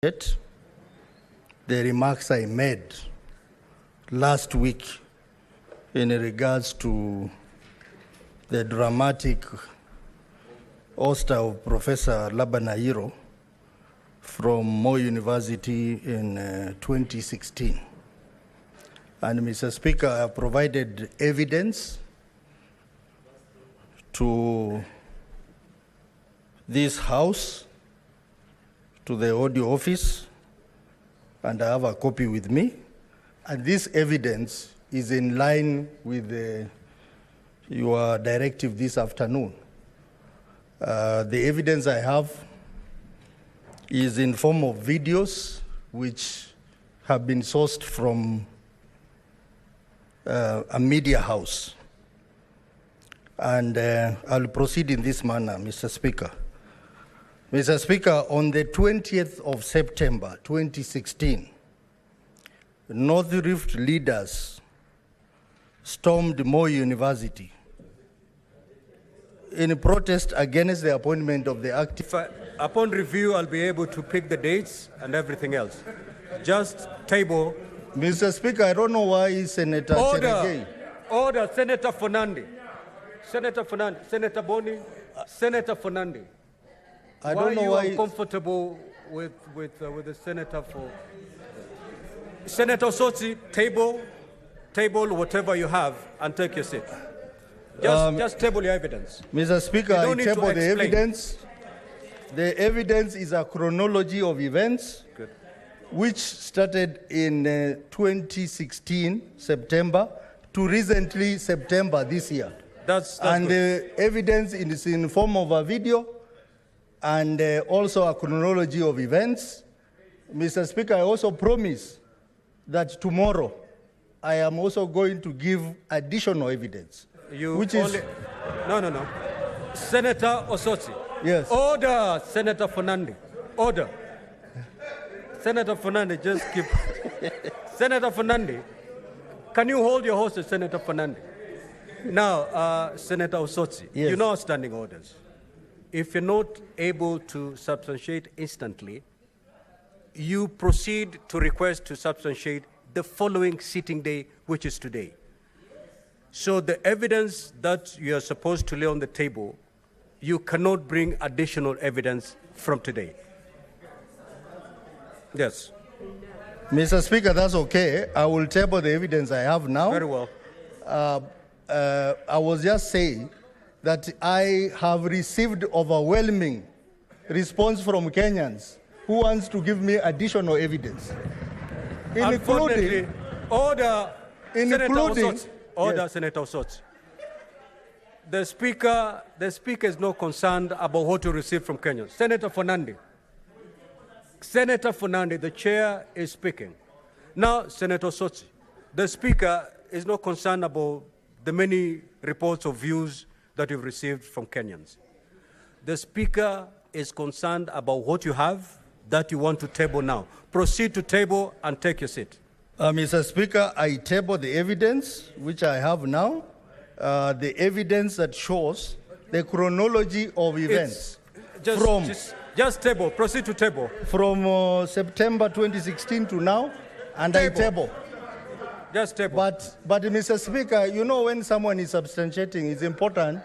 The remarks I made last week in regards to the dramatic ouster of Professor Ayiro from Mo University in 2016. And Mr. Speaker, I have provided evidence to this House, to the audio office, and I have a copy with me. And this evidence is in line with your directive this afternoon. The evidence I have is in form of videos which have been sourced from a media house. And I'll proceed in this manner, Mr. Speaker. Mr. Speaker, on the 20th of September 2016, North Rift leaders stormed Mo University in protest against the appointment of the active. Upon review, I'll be able to pick the dates and everything else. Just table. Mr. Speaker, I don't know why Senator Cherargei. Order, Senator Fernandi. Senator Fernandi, Senator Boni, Senator Fernandi. I don't know why you are comfortable with the senator for Senator Osotsi, table whatever you have and take your seat. Just table your evidence. Mr. Speaker, I table the evidence. The evidence is a chronology of events which started in 2016, September, to recently September this year. That's and the evidence is in form of a video and also a chronology of events. Mr. Speaker, I also promise that tomorrow I am also going to give additional evidence. No. Senator Osotsi. Yes. Order, Senator Fernandi. Order. Senator Fernandi, just keep. Senator Fernandi, can you hold your horses, Senator Fernandi? Now, Senator Osotsi, yes. You know standing orders. If you're not able to substantiate instantly, you proceed to request to substantiate the following sitting day, which is today. So the evidence that you are supposed to lay on the table, you cannot bring additional evidence from today. Yes. Mr. Speaker, that's okay. I will table the evidence I have now. Very well. I was just saying that I have received overwhelming response from Kenyans who wants to give me additional evidence. Unfortunately, order, Senator Osotsi. The speaker is not concerned about what you receive from Kenyans. Senator Fernandi, the chair is speaking. Now, Senator Osotsi, the speaker is not concerned about the many reports of views that you've received from Kenyans. The speaker is concerned about what you have that you want to table now. Proceed to table and take your seat. Mr. Speaker, I table the evidence which I have now, the evidence that shows the chronology of events. Just table, proceed to table. From September 2016 to now, and table. I table. Just table. But Mr. Speaker, you know when someone is substantiating, it's important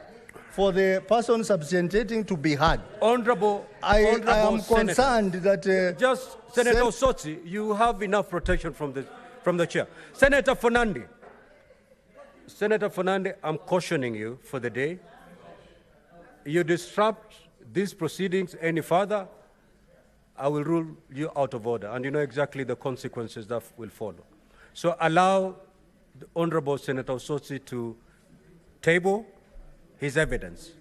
for the person substantiating to be heard. Honorable I am concerned that... Just, Senator Osotsi, you have enough protection from the chair. Senator Fernandi, I'm cautioning you for the day. You disrupt these proceedings any further, I will rule you out of order, and you know exactly the consequences that will follow. So allow the Honorable Senator Osotsi to table his evidence.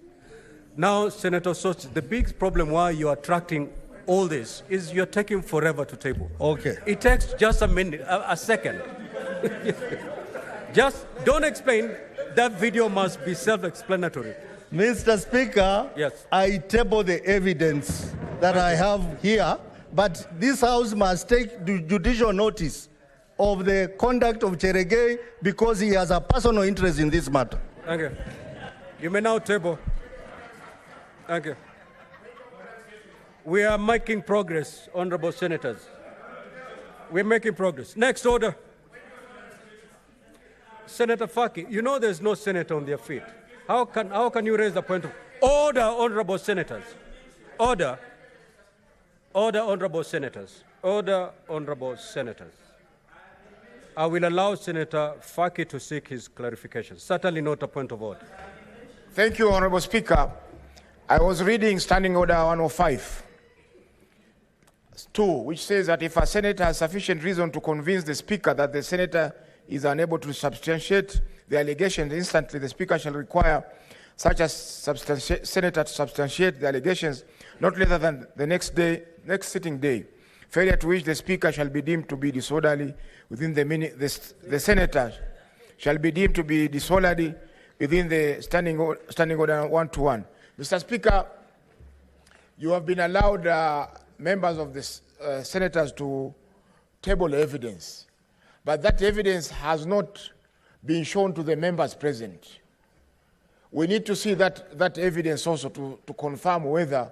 Now, Senator Osotsi, the big problem why you are attracting all this is you're taking forever to table. Okay. It takes just a minute, a second. Just don't explain. That video must be self-explanatory. Mr. Speaker, yes. I table the evidence that I have here, but this House must take judicial notice of the conduct of Cherargei because he has a personal interest in this matter. Thank you. You may now table. Thank you. We are making progress, honorable senators. We're making progress. Next order. Senator Faki, you know there's no senator on their feet. How can you raise the point of order, honorable senators? Order. Order, honorable senators. Order, honorable senators. I will allow Senator Faki to seek his clarification. Certainly not a point of order. Thank you, Honorable Speaker. I was reading Standing Order 105(2), which says that if a senator has sufficient reason to convince the Speaker that the senator is unable to substantiate the allegations, instantly the Speaker shall require such a senator to substantiate the allegations not later than the next sitting day, failure to which the Speaker shall be deemed to be disorderly within the minute. The senator shall be deemed to be disorderly within the Standing Order 121. Mr. Speaker, you have been allowed members of the senators to table evidence, but that evidence has not been shown to the members present. We need to see that evidence also to confirm whether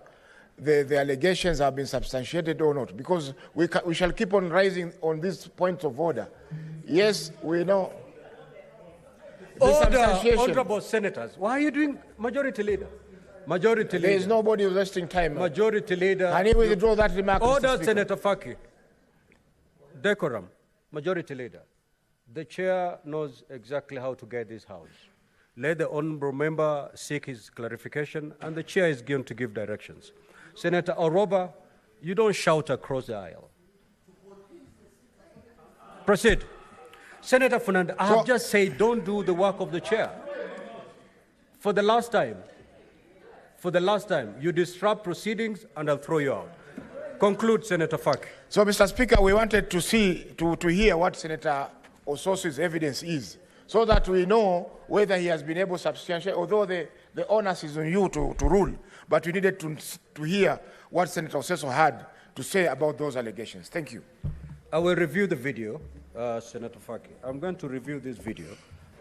the allegations have been substantiated or not, because we shall keep on rising on these points of order. Yes, we know. Order, honorable senators. Why are you doing Majority Leader? Majority Leader. There is nobody wasting time. Majority Leader. Can you withdraw that remark? Order, Senator Faki. Decorum. Majority Leader. The chair knows exactly how to get this house. Let the honorable member seek his clarification, and the chair is going to give directions. Senator Oroba, you don't shout across the aisle. Proceed. Senator Fernandez, I have just said don't do the work of the chair. For the last time, you disrupt proceedings and I'll throw you out. Conclude, Senator Faki. So, Mr. Speaker, we wanted to hear what Senator Osotsi's evidence is, so that we know whether he has been able to substantiate, although the onus is on you to rule, but we needed to hear what Senator Osotsi had to say about those allegations. Thank you. I will review the video, Senator Faki. I'm going to review this video,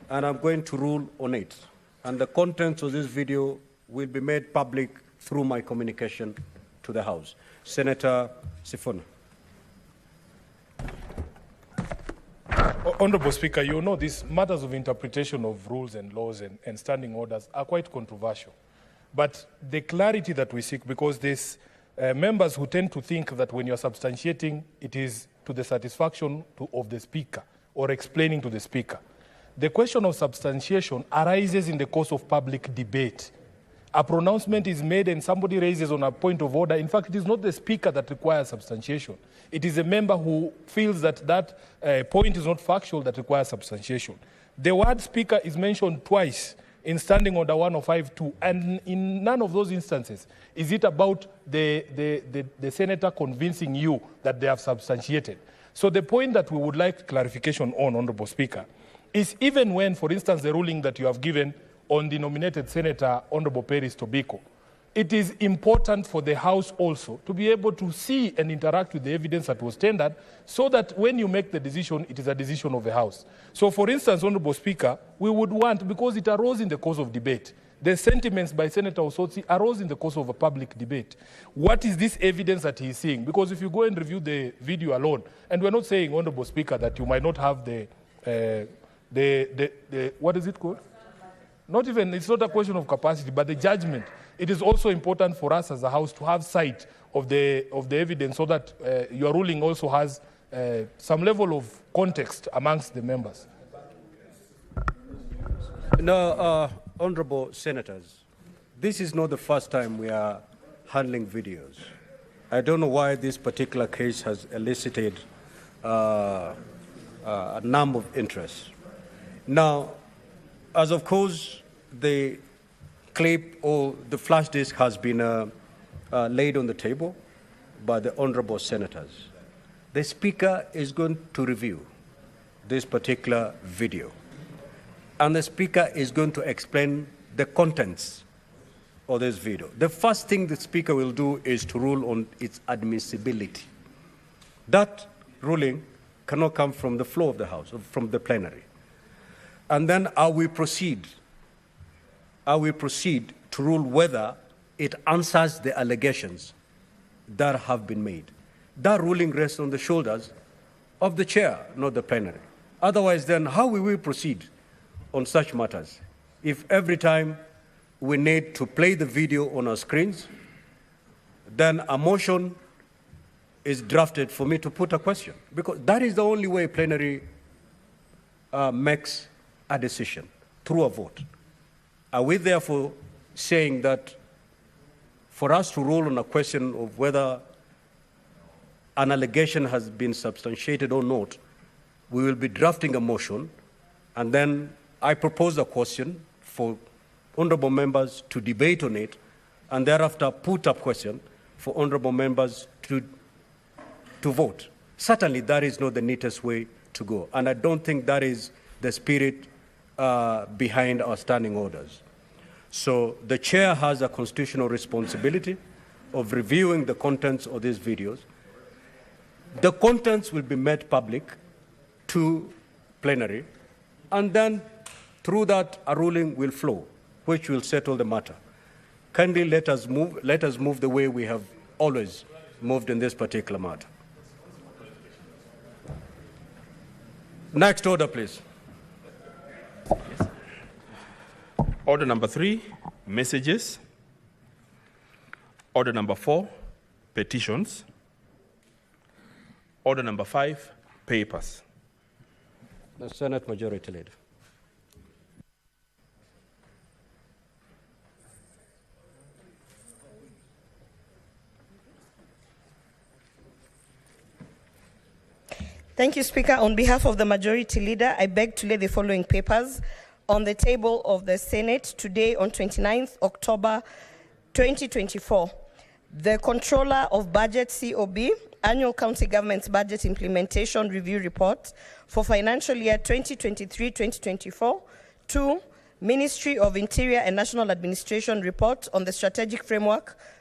and I'm going to rule on it. And the contents of this video will be made public through my communication to the House. Senator Sifuna. Honorable Speaker, you know these matters of interpretation of rules and laws and standing orders are quite controversial. But the clarity that we seek, because there's members who tend to think that when you're substantiating, it is to the satisfaction of the Speaker or explaining to the Speaker. The question of substantiation arises in the course of public debate. A pronouncement is made and somebody raises on a point of order. In fact, it is not the Speaker that requires substantiation. It is a member who feels that point is not factual that requires substantiation. The word Speaker is mentioned twice in Standing Order 105(2), and in none of those instances is it about the senator convincing you that they have substantiated. So the point that we would like clarification on, Honorable Speaker, is even when, for instance, the ruling that you have given on the nominated Senator, Honorable Peris Tobiko, it is important for the House also to be able to see and interact with the evidence that was tendered, so that when you make the decision, it is a decision of the House. So, for instance, Honorable Speaker, we would want, because it arose in the course of debate, the sentiments by Senator Osotsi arose in the course of a public debate. What is this evidence that he is seeing? Because if you go and review the video alone, and we're not saying, Honorable Speaker, that you might not have what is it called? Not even, it's not a question of capacity, but the judgment. It is also important for us as a House to have sight of the evidence, so that your ruling also has some level of context amongst the members. No, honorable senators, this is not the first time we are handling videos. I don't know why this particular case has elicited a number of interests. Now, as of course, the clip or the flash disk has been laid on the table by the honorable senators. The Speaker is going to review this particular video, and the Speaker is going to explain the contents of this video. The first thing the Speaker will do is to rule on its admissibility. That ruling cannot come from the floor of the House, or from the plenary. And then I will proceed to rule whether it answers the allegations that have been made. That ruling rests on the shoulders of the chair, not the plenary. Otherwise, then, how will we proceed on such matters if every time we need to play the video on our screens, then a motion is drafted for me to put a question? Because that is the only way plenary makes a decision, through a vote. Are we therefore saying that for us to rule on a question of whether an allegation has been substantiated or not, we will be drafting a motion, and then I propose a question for honorable members to debate on it, and thereafter put a question for honorable members to vote? Certainly that is not the neatest way to go, and I don't think that is the spirit behind our standing orders. So the chair has a constitutional responsibility of reviewing the contents of these videos. The contents will be made public to plenary, and then through that a ruling will flow, which will settle the matter. Kindly let us move the way we have always moved in this particular matter. Next order, please. Yes. Order number 3, messages. Order number 4, petitions. Order number 5, papers. The Senate Majority Leader. Thank you, Speaker. On behalf of the Majority Leader, I beg to lay the following papers on the table of the Senate today on 29th October 2024. The Controller of Budget, COB, Annual County Government's Budget Implementation Review Report for financial year 2023-2024. 2, Ministry of Interior and National Administration Report on the Strategic Framework